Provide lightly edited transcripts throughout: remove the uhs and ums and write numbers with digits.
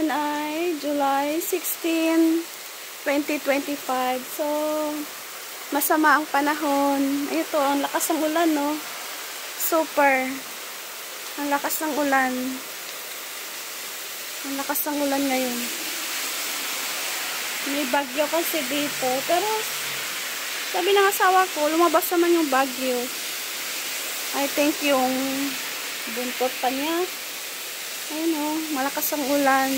Ngayon ay July 16, 2025. So, masama ang panahon. Ito, ang lakas ng ulan, no? Super. Ang lakas ng ulan. Ang lakas ng ulan ngayon. May bagyo kasi dito. Pero, sabi ng asawa ko, lumabas naman yung bagyo. I think yung buntot pa niya. Ayun o, malakas ang ulan.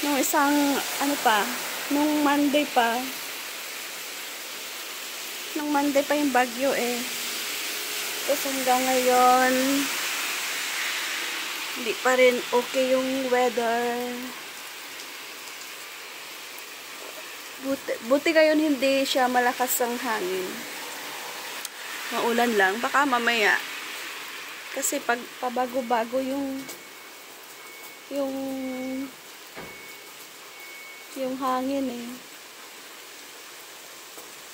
Nung isang, nung Monday pa yung bagyo eh. Tapos hanggang ngayon, hindi pa rin okay yung weather. Buti ngayon hindi siya malakas ang hangin. Maulan lang, baka mamaya. Kasi pag pabago-bago yung hangin eh.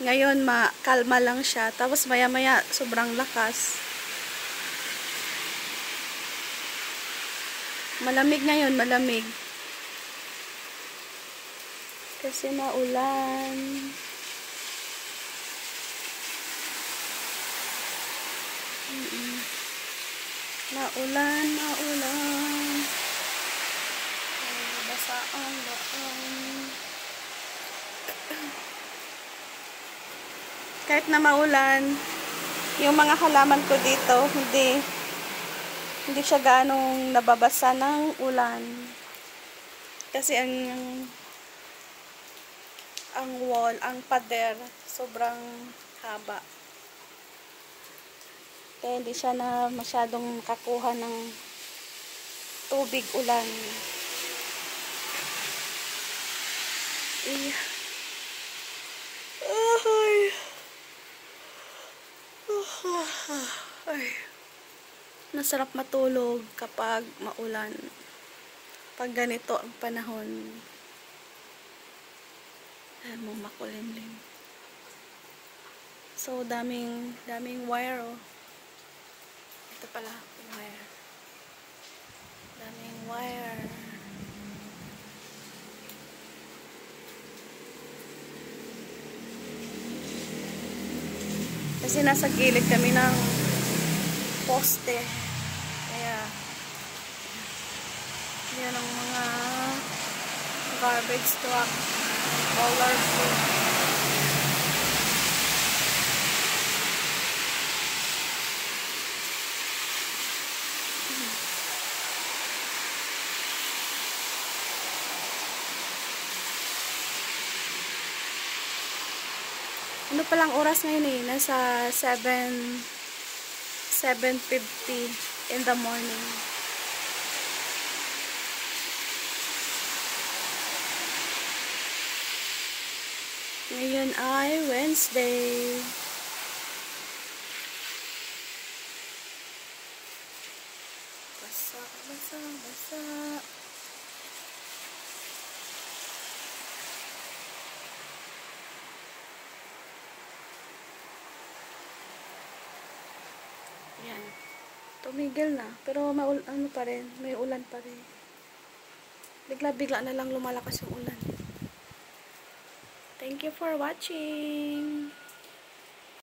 Ngayon kalma lang siya, tapos maya-maya sobrang lakas. Malamig ngayon, malamig. Kasi maulan. Maulan. Basa ang daan. Kahit na maulan, yung mga halaman ko dito, hindi siya ganong nababasa ng ulan. Kasi ang wall, ang pader, sobrang haba. Kaya hindi siya na masyadong kakuha ng tubig ulan. Masarap matulog kapag maulan. Pag ganito ang panahon. Ayan mo, makulimlim. So, daming wire, oh. Ito pala, wire. Daming wire. Kasi nasa gilid kami ng poste. Kaya, yan ang mga garbage truck. Colorful. Ano palang oras ngayon eh? Nasa 7:50 in the morning. Ngayon ay Wednesday. Basa. Yan. Tumigil na. Pero ano pa rin, may ulan pa rin. Bigla-bigla na lang lumalakas yung ulan. Thank you for watching.